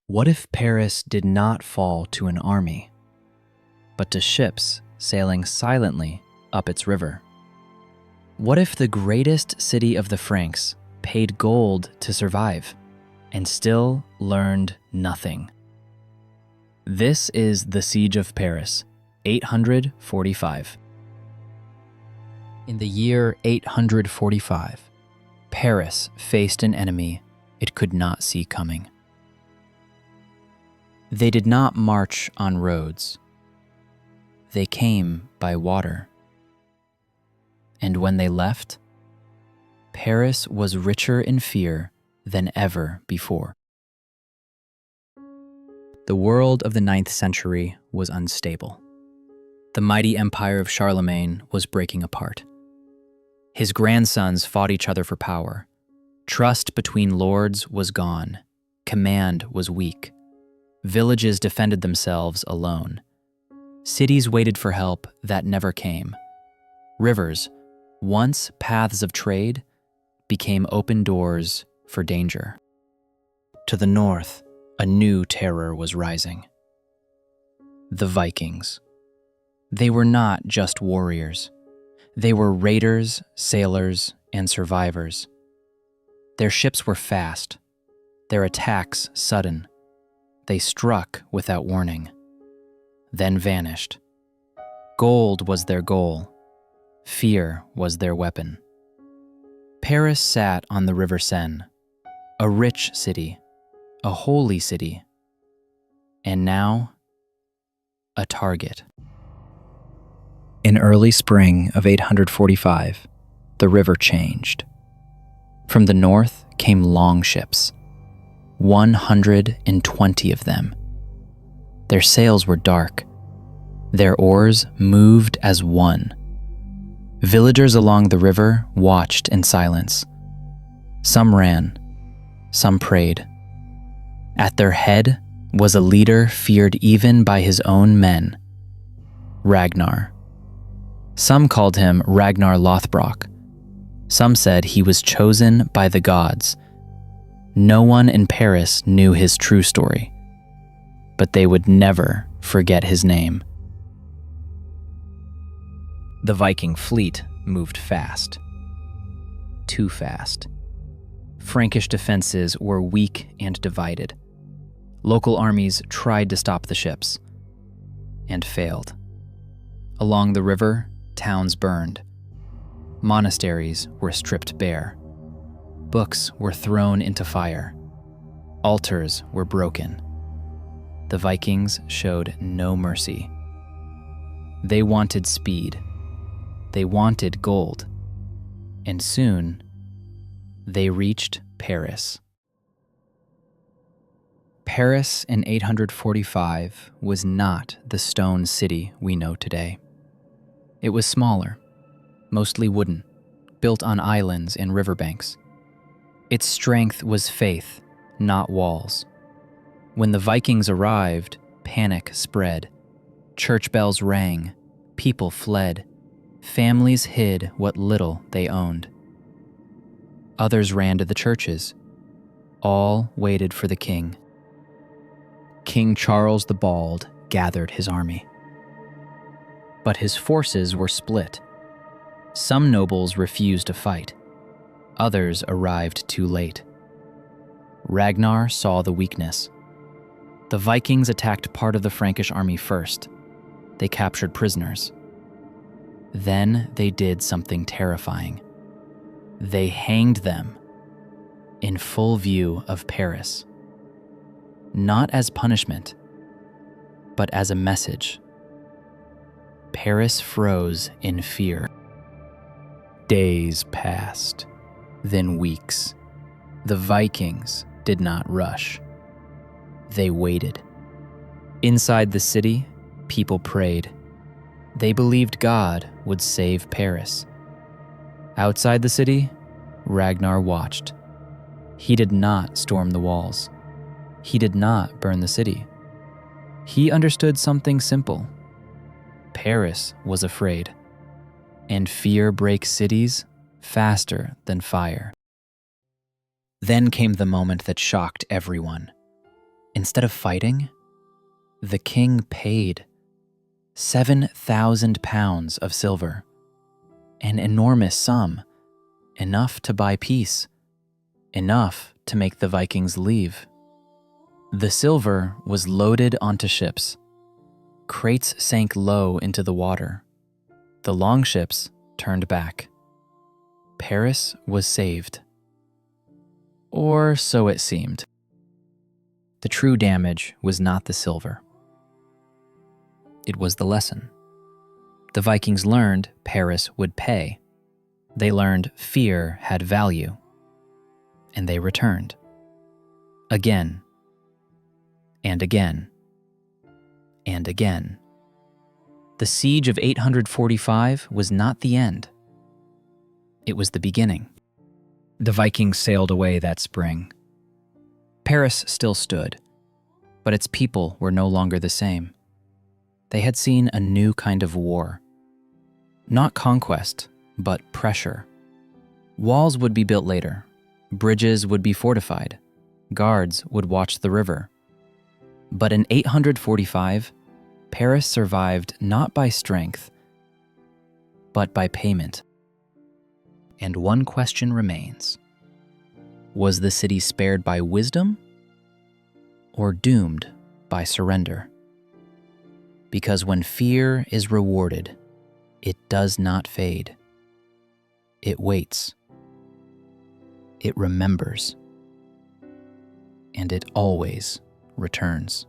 What if Paris did not fall to an army, but to ships sailing silently up its river? What if the greatest city of the Franks paid gold to survive and still learned nothing? This is the Siege of Paris, 845. In the year 845, Paris faced an enemy it could not see coming. They did not march on roads. They came by water. And when they left, Paris was richer in fear than ever before. The world of the 9th century was unstable. The mighty empire of Charlemagne was breaking apart. His grandsons fought each other for power. Trust between lords was gone. Command was weak. Villages defended themselves alone. Cities waited for help that never came. Rivers, once paths of trade, became open doors for danger. To the north, a new terror was rising. The Vikings. They were not just warriors. They were raiders, sailors, and survivors. Their ships were fast, their attacks sudden. They struck without warning, then vanished. Gold was their goal. Fear was their weapon. Paris sat on the River Seine, a rich city, a holy city, and now a target. In early spring of 845, the river changed. From the north came longships, 120 of them. Their sails were dark. Their oars moved as one. Villagers along the river watched in silence. Some ran, some prayed. At their head was a leader feared even by his own men, Ragnar. Some called him Ragnar Lodbrok. Some said he was chosen by the gods. No one in Paris knew his true story, but they would never forget his name. The Viking fleet moved fast. Too fast. Frankish defenses were weak and divided. Local armies tried to stop the ships and failed. Along the river, towns burned. Monasteries were stripped bare. Books were thrown into fire. Altars were broken. The Vikings showed no mercy. They wanted speed. They wanted gold. And soon, they reached Paris. Paris in 845 was not the stone city we know today. It was smaller, mostly wooden, built on islands and riverbanks. Its strength was faith, not walls. When the Vikings arrived, panic spread. Church bells rang, people fled, families hid what little they owned. Others ran to the churches. All waited for the king. King Charles the Bald gathered his army. But his forces were split. Some nobles refused to fight. Others arrived too late. Ragnar saw the weakness. The Vikings attacked part of the Frankish army first. They captured prisoners. Then they did something terrifying. They hanged them in full view of Paris. Not as punishment, but as a message. Paris froze in fear. Days passed, then weeks. The Vikings did not rush. They waited. Inside the city, people prayed. They believed God would save Paris. Outside the city, Ragnar watched. He did not storm the walls. He did not burn the city. He understood something simple. Paris was afraid, and fear breaks cities faster than fire. Then came the moment that shocked everyone. Instead of fighting, the king paid 7,000 pounds of silver, an enormous sum, enough to buy peace, enough to make the Vikings leave. The silver was loaded onto ships. Crates sank low into the water. The longships turned back. Paris was saved. Or so it seemed. The true damage was not the silver. It was the lesson. The Vikings learned Paris would pay. They learned fear had value. And they returned. Again. And again. And again. The siege of 845 was not the end. It was the beginning. The Vikings sailed away that spring. Paris still stood, but its people were no longer the same. They had seen a new kind of war. Not conquest, but pressure. Walls would be built later. Bridges would be fortified. Guards would watch the river. But in 845, Paris survived not by strength, but by payment. And one question remains. Was the city spared by wisdom or doomed by surrender? Because when fear is rewarded, it does not fade. It waits. It remembers. And it always returns.